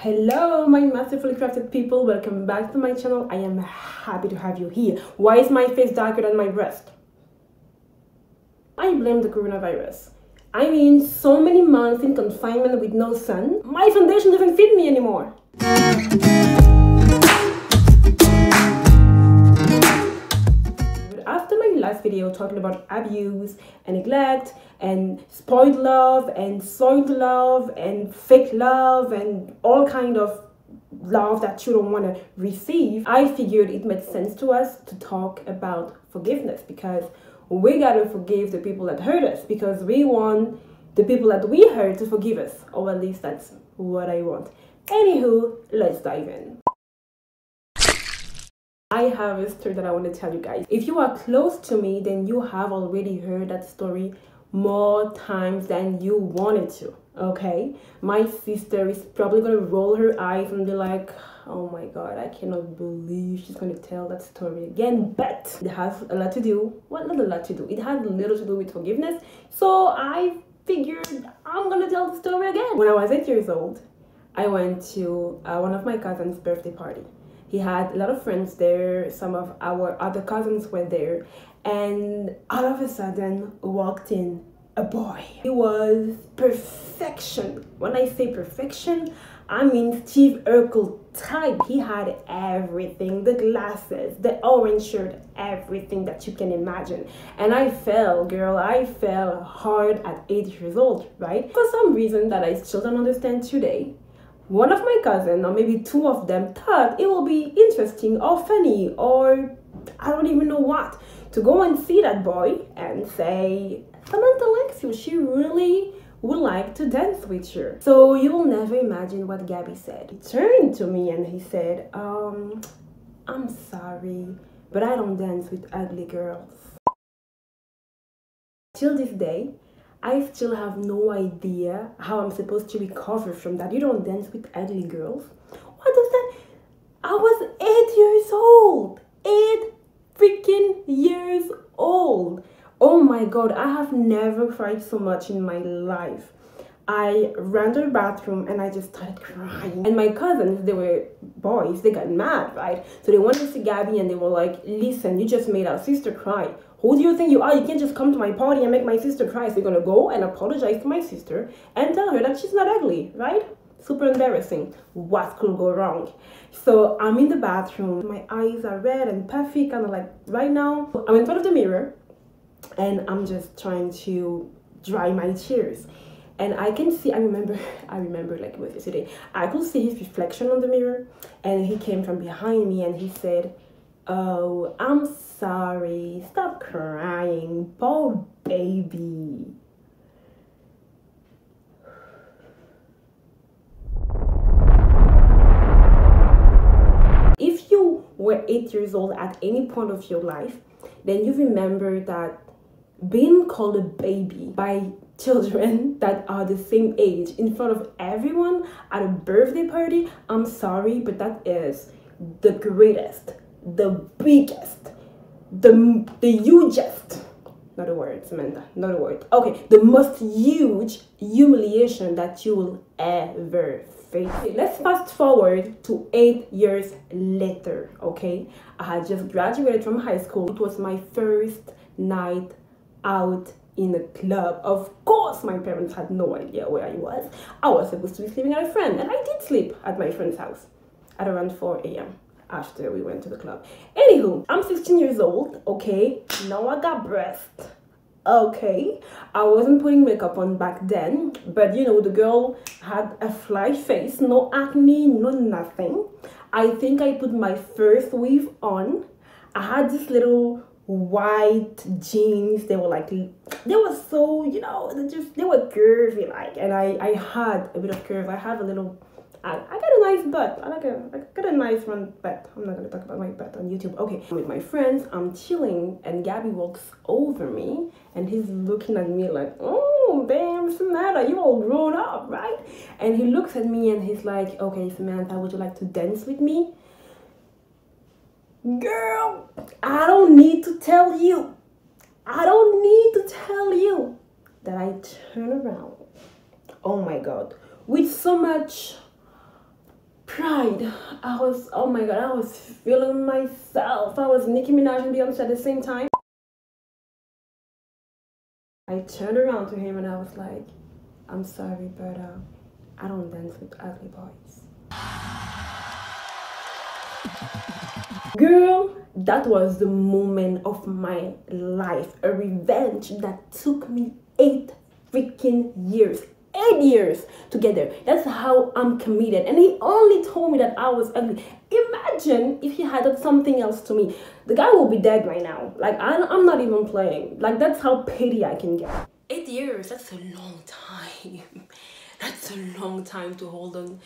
Hello my masterfully crafted people, welcome back to my channel. I am happy to have you here. Why is my face darker than my breast? I blame the coronavirus. I mean, so many months in confinement with no sun, my foundation doesn't fit me anymore. After my last video talking about abuse and neglect and spoiled love and soiled love and fake love and all kind of love that you don't want to receive, I figured it made sense to us to talk about forgiveness, because we gotta forgive the people that hurt us, because we want the people that we hurt to forgive us, or at least that's what I want. Anywho, let's dive in. I have a story that I want to tell you guys. If you are close to me, then you have already heard that story more times than you wanted to, okay? My sister is probably going to roll her eyes and be like, oh my god, I cannot believe she's going to tell that story again. But it has a lot to do, well, not a lot to do, it has a little to do with forgiveness. So I figured I'm going to tell the story again. When I was 8 years old, I went to one of my cousin's birthday party. He had a lot of friends there, some of our other cousins were there, and all of a sudden walked in a boy. He was perfection. When I say perfection, I mean Steve Urkel type. He had everything, the glasses, the orange shirt, everything that you can imagine. And I fell, girl, I fell hard at 8 years old, right? For some reason that I still don't understand today, one of my cousins, or maybe two of them, thought it will be interesting or funny or I don't even know what, to go and see that boy and say, Samantha likes you, she really would like to dance with you. So you will never imagine what Gabby said. He turned to me and he said, I'm sorry, but I don't dance with ugly girls. Till this day, I still have no idea how I'm supposed to recover from that. You don't dance with ugly girls? What does that? I was 8 years old. 8 freaking years old. Oh my god, I have never cried so much in my life. I ran to the bathroom and I just started crying. And my cousins, they were boys, they got mad, right? So they went to see Gabby and they were like, listen, you just made our sister cry. Who do you think you are? You can't just come to my party and make my sister cry. So you're gonna go and apologize to my sister and tell her that she's not ugly, right? Super embarrassing. What could go wrong? So I'm in the bathroom. My eyes are red and puffy, kind of like right now. I'm in front of the mirror and I'm just trying to dry my tears. And I can see, I remember like it was yesterday, I could see his reflection on the mirror, and he came from behind me and he said, oh, I'm sorry, stop crying, poor baby. If you were 8 years old at any point of your life, then you remember that being called a baby by children that are the same age in front of everyone at a birthday party, I'm sorry, but that is the greatest, the biggest, the hugest, not a word, Samantha, not a word, okay, the most huge humiliation that you will ever face. Okay, let's fast forward to 8 years later, okay? I had just graduated from high school. It was my first night out in a club. Of course, my parents had no idea where I was. I was supposed to be sleeping at a friend, and I did sleep at my friend's house at around 4 a.m. after we went to the club. Anywho, I'm 16 years old, okay? Now I got breasts, okay? I wasn't putting makeup on back then, but you know, the girl had a fly face, no acne, no nothing. I think I put my first weave on. I had this little white jeans. They were like, they were so, you know, they were curvy like, and I had a bit of curve. I have a little, I got a nice butt. I got a nice round butt. I'm not gonna talk about my butt on YouTube. Okay, I'm with my friends, I'm chilling, and Gabby walks over me and he's looking at me like, oh damn, Samantha, you all grown up, right? And he looks at me and he's like, okay, Samantha, would you like to dance with me? Girl, I don't need to tell you. I don't need to tell you that I turn around. Oh my god, with so much cried. I was, oh my god, I was feeling myself. I was Nicki Minaj and Beyonce at the same time. I turned around to him and I was like, I'm sorry, but I don't dance with ugly boys. Girl, that was the moment of my life. A revenge that took me 8 freaking years. 8 years together. That's how I'm committed. And he only told me that I was ugly. Imagine if he had done something else to me. The guy will be dead right now. Like, I'm not even playing. Like, that's how petty I can get. 8 years, that's a long time. That's a long time to hold on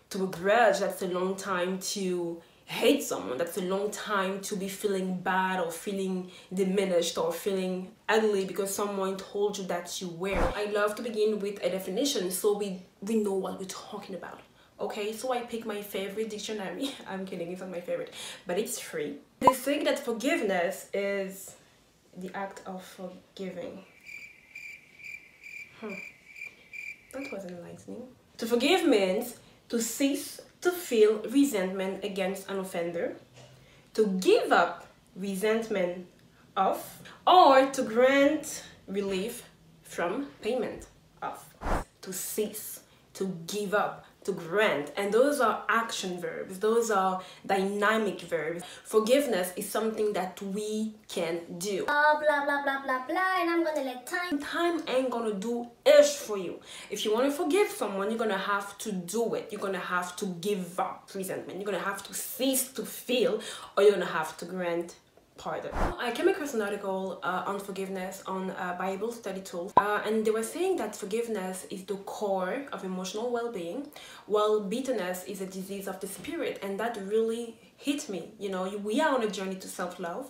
to a grudge. That's a long time to hate someone. That's a long time to be feeling bad or feeling diminished or feeling ugly because someone told you that you were. I love to begin with a definition so we know what we're talking about. Okay, so I pick my favorite dictionary. I'm kidding, it's not my favorite, but it's free. They say that forgiveness is the act of forgiving. That was enlightening. To forgive means to cease to feel resentment against an offender, to give up resentment of, or to grant relief from payment of. To cease, to give up, to grant. And those are action verbs. Those are dynamic verbs. Forgiveness is something that we can do. Blah, blah, blah, blah, blah, and I'm gonna let time. Time ain't gonna do ish for you. If you want to forgive someone, you're gonna have to do it. You're gonna have to give up resentment. You're gonna have to cease to feel, or you're gonna have to grant pardon. I came across an article on forgiveness on Bible study tools, and they were saying that forgiveness is the core of emotional well-being, while bitterness is a disease of the spirit, and that really hit me. You know, we are on a journey to self-love,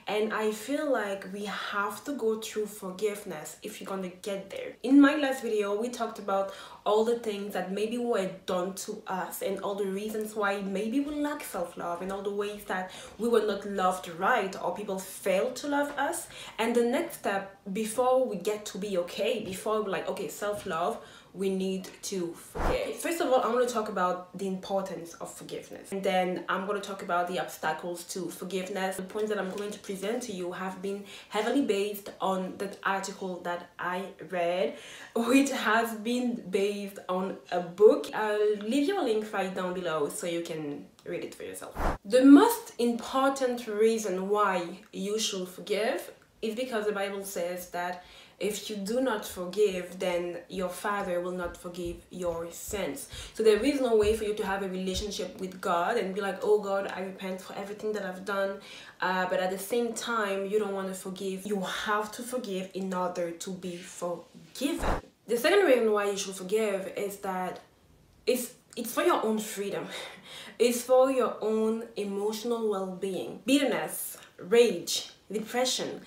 and I feel like we have to go through forgiveness if you're gonna get there. In my last video, we talked about all the things that maybe were done to us and all the reasons why maybe we lack self-love and all the ways that we were not loved right or people failed to love us. And the next step before we get to be okay, before we're like, okay, self-love, we need to forgive. First of all, I'm going to talk about the importance of forgiveness, and then I'm going to talk about the obstacles to forgiveness. The points that I'm going to present to you have been heavily based on that article that I read, which has been based on a book. I'll leave you a link right down below so you can read it for yourself. The most important reason why you should forgive is because the Bible says that if you do not forgive, then your Father will not forgive your sins. So there is no way for you to have a relationship with God and be like, oh God, I repent for everything that I've done. But at the same time, you don't want to forgive. You have to forgive in order to be forgiven. The second reason why you should forgive is that it's for your own freedom. It's for your own emotional well-being. Bitterness, rage, depression,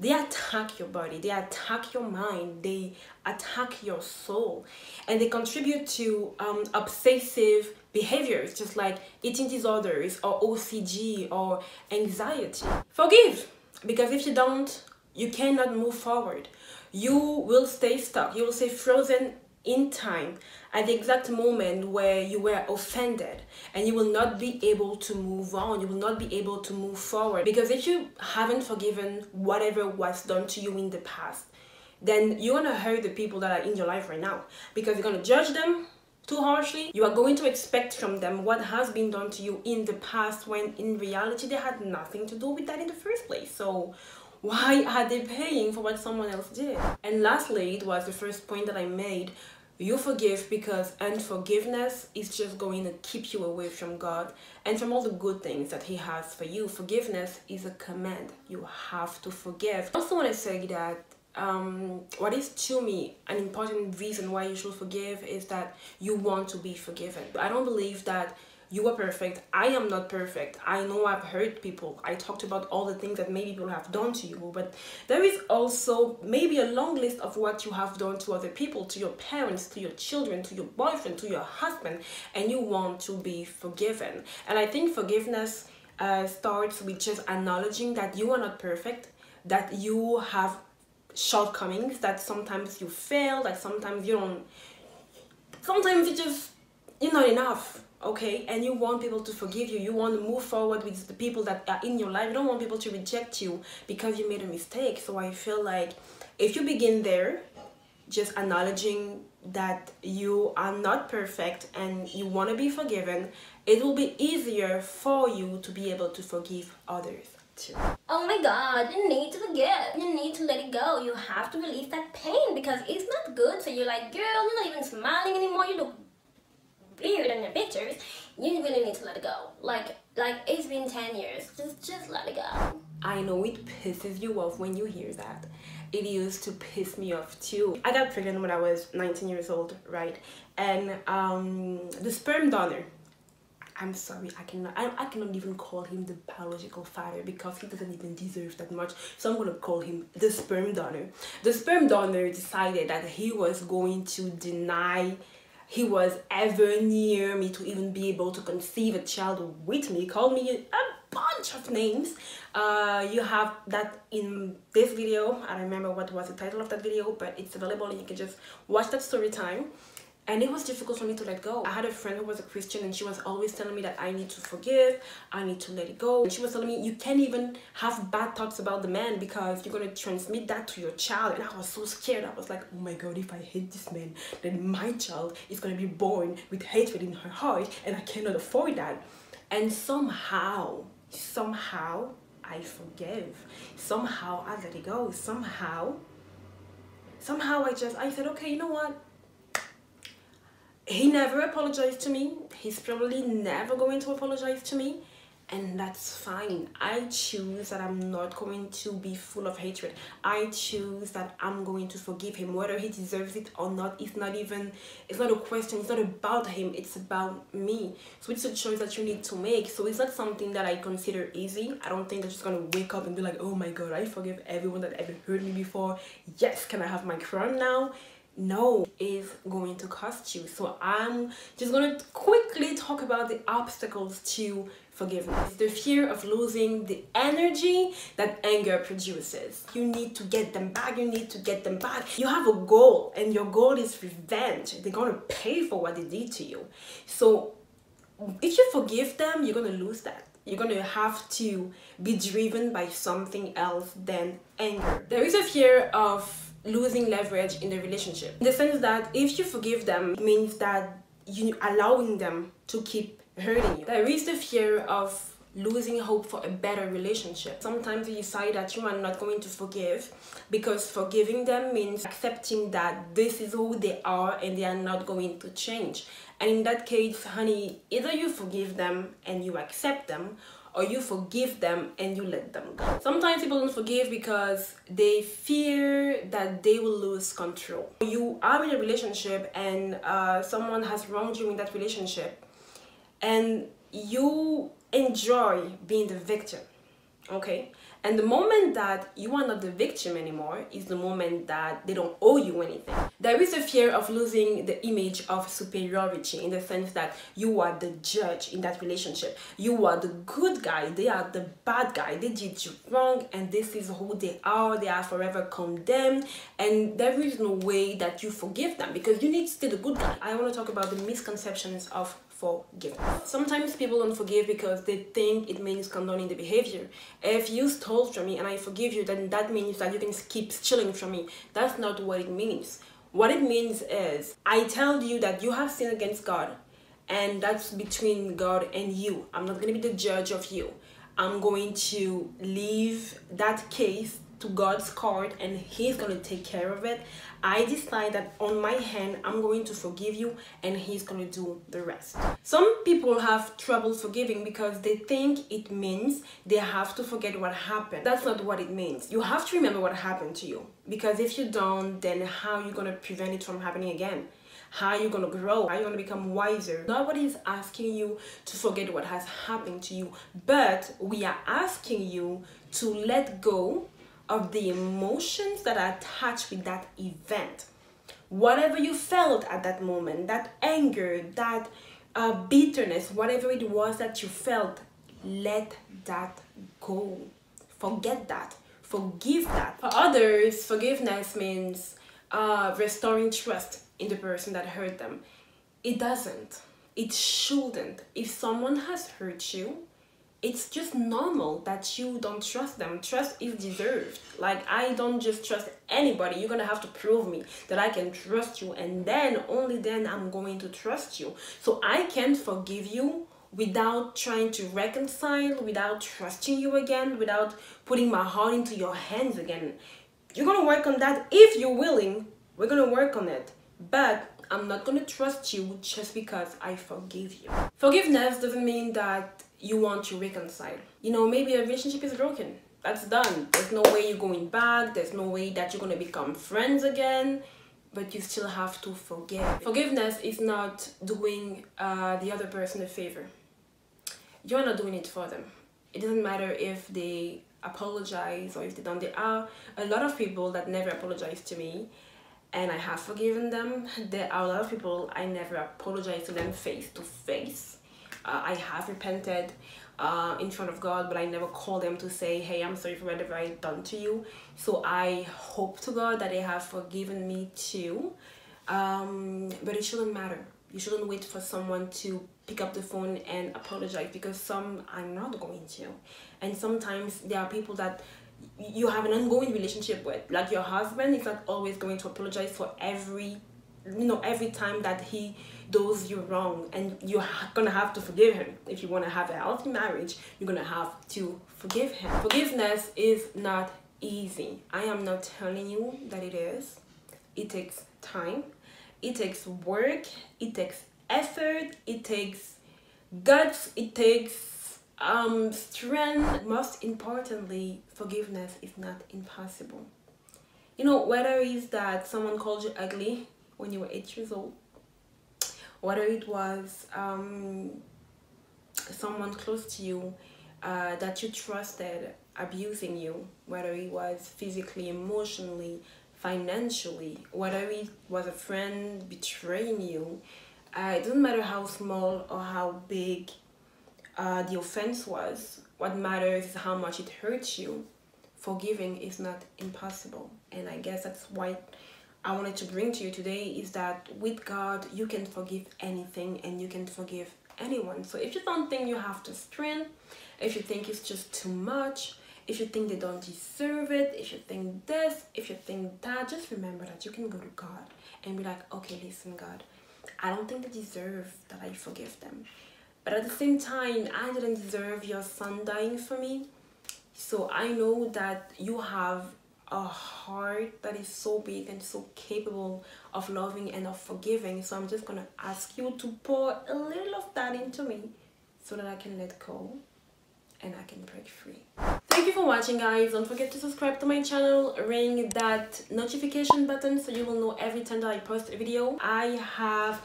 they attack your body, they attack your mind, they attack your soul, and they contribute to obsessive behaviors, just like eating disorders or OCD or anxiety. Forgive, because if you don't, you cannot move forward. You will stay stuck, you will stay frozen in time at the exact moment where you were offended, and you will not be able to move on, you will not be able to move forward, because if you haven't forgiven whatever was done to you in the past, then you're gonna hurt the people that are in your life right now, because you're gonna judge them too harshly. You are going to expect from them what has been done to you in the past, when in reality they had nothing to do with that in the first place. So why are they paying for what someone else did? And lastly, it was the first point that I made. You forgive because unforgiveness is just going to keep you away from God and from all the good things that He has for you. Forgiveness is a command. You have to forgive. I also want to say that what is to me an important reason why you should forgive is that you want to be forgiven. I don't believe that you are perfect. I am not perfect. I know I've hurt people. I talked about all the things that maybe people have done to you, but there is also maybe a long list of what you have done to other people, to your parents, to your children, to your boyfriend, to your husband, and you want to be forgiven. And I think forgiveness starts with just acknowledging that you are not perfect, that you have shortcomings, that sometimes you fail, that sometimes you don't, sometimes you're not enough. okay, and you want people to forgive you. You want to move forward with the people that are in your life. You don't want people to reject you because you made a mistake. So I feel like if you begin there, just acknowledging that you are not perfect and you want to be forgiven, it will be easier for you to be able to forgive others too. Oh my God, you need to forgive. You need to let it go. You have to release that pain because it's not good. So you're like, girl, you're not even smiling anymore. You look weird in your pictures. You really need to let it go. Like it's been 10 years. Just let it go. I know it pisses you off when you hear that. It used to piss me off too. I got pregnant when I was 19 years old, right? And the sperm donor, I'm sorry, I cannot even call him the biological father because he doesn't even deserve that much. So I'm gonna call him the sperm donor. The sperm donor decided that he was going to deny he was ever near me to even be able to conceive a child with me. He called me a bunch of names. You have that in this video. I don't remember what was the title of that video, but it's available and you can just watch that story time. And it was difficult for me to let go. I had a friend who was a Christian and she was always telling me that I need to forgive, I need to let it go. And she was telling me you can't even have bad thoughts about the man because you're going to transmit that to your child. And I was so scared. I was like, oh my God, if I hate this man, then my child is going to be born with hatred in her heart and I cannot afford that. And somehow I forgive. Somehow I let it go. Somehow I said, okay, you know what? He never apologized to me. He's probably never going to apologize to me. And that's fine. I choose that I'm not going to be full of hatred. I choose that I'm going to forgive him. Whether he deserves it or not, it's not a question. It's not about him. It's about me. So it's a choice that you need to make. So it's not something that I consider easy. I don't think I'm just going to wake up and be like, oh my God, I forgive everyone that ever hurt me before. Yes, can I have my crown now? No, it's going to cost you. So I'm just going to quickly talk about the obstacles to forgiveness. The fear of losing the energy that anger produces. You need to get them back. You need to get them back. You have a goal and your goal is revenge. They're going to pay for what they did to you. So if you forgive them, you're going to lose that. You're going to have to be driven by something else than anger. There is a fear of losing leverage in the relationship, in the sense that if you forgive them, it means that you're allowing them to keep hurting you. There is the fear of losing hope for a better relationship. Sometimes you decide that you are not going to forgive because forgiving them means accepting that this is who they are and they are not going to change. And in that case, honey, either you forgive them and you accept them, or you forgive them and you let them go. Sometimes people don't forgive because they fear that they will lose control. You are in a relationship and someone has wronged you in that relationship and you enjoy being the victim, okay? And the moment that you are not the victim anymore is the moment that they don't owe you anything. There is a fear of losing the image of superiority, in the sense that you are the judge in that relationship. You are the good guy, they are the bad guy. They did you wrong and this is who they are forever condemned, and there is no way that you forgive them because you need to stay the good guy. I want to talk about the misconceptions of forgiveness. Sometimes people don't forgive because they think it means condoning the behavior. If you stole from me and I forgive you, then that means that you can keep stealing from me. That's not what it means. What it means is, I tell you that you have sinned against God, and that's between God and you. I'm not going to be the judge of you. I'm going to leave that case to God's court and He's going to take care of it. I decide that on my hand, I'm going to forgive you and He's going to do the rest. Some people have trouble forgiving because they think it means they have to forget what happened. That's not what it means. You have to remember what happened to you, because if you don't, then how are you going to prevent it from happening again? How are you going to grow? How are you going to become wiser? Nobody is asking you to forget what has happened to you, but we are asking you to let go of the emotions that are attached with that event. Whatever you felt at that moment, that anger, that bitterness, whatever it was that you felt, let that go. Forget that. Forgive that. For others, forgiveness means restoring trust in the person that hurt them. It doesn't. It shouldn't. If someone has hurt you, it's just normal that you don't trust them. Trust is deserved. Like, I don't just trust anybody. You're gonna have to prove me that I can trust you, and then only then I'm going to trust you. So I can't forgive you without trying to reconcile, without trusting you again, without putting my heart into your hands again. You're gonna work on that if you're willing. We're gonna work on it. But I'm not gonna trust you just because I forgive you. Forgiveness doesn't mean that you want to reconcile. You know, maybe a relationship is broken. That's done. There's no way you're going back. There's no way that you're gonna become friends again. But you still have to forgive. Forgiveness is not doing the other person a favor. You're not doing it for them. It doesn't matter if they apologize or if they don't. There are a lot of people that never apologize to me, and I have forgiven them. There are a lot of people I never apologize to them face to face. I have repented in front of God, but I never call them to say, hey, I'm sorry for whatever I've done to you. So I hope to God that they have forgiven me too. But it shouldn't matter. You shouldn't wait for someone to pick up the phone and apologize, because some I'm not going to. And sometimes there are people that you have an ongoing relationship with, like your husband is not always going to apologize for every time that he does you wrong, and you're gonna have to forgive him. If you want to have a healthy marriage, you're gonna have to forgive him. Forgiveness is not easy. I am not telling you that it is. It takes time, it takes work, it takes effort, it takes guts, it takes strength. Most importantly, forgiveness is not impossible. You know, whether it's that someone called you ugly when you were 8 years old, whether it was someone close to you that you trusted abusing you, whether it was physically, emotionally, financially, whether it was a friend betraying you, it doesn't matter how small or how big the offense was. What matters is how much it hurts you. Forgiving is not impossible, and I guess that's why I wanted to bring to you today, is that with God you can forgive anything and you can forgive anyone. So if you don't think you have to strength, if you think it's just too much, if you think they don't deserve it, if you think this, if you think that, just remember that you can go to God and be like, okay, listen, God, I don't think they deserve that I forgive them, but at the same time, I didn't deserve your son dying for me. So I know that you have a heart that is so big and so capable of loving and of forgiving. So I'm just gonna ask you to pour a little of that into me so that I can let go and I can break free. Thank you for watching, guys. Don't forget to subscribe to my channel, ring that notification button so you will know every time that I post a video. I have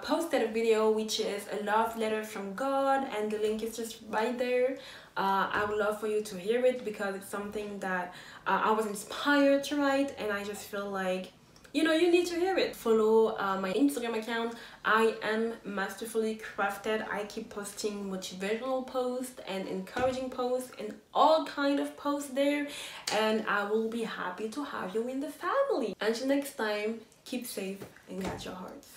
posted a video which is a love letter from God, and the link is just right there. I would love for you to hear it because it's something that I was inspired to write, and I just feel like, you know, you need to hear it. Follow my Instagram account. I am Masterfully Crafted. I keep posting motivational posts and encouraging posts and all kind of posts there, and I will be happy to have you in the family. Until next time, keep safe and guard your hearts.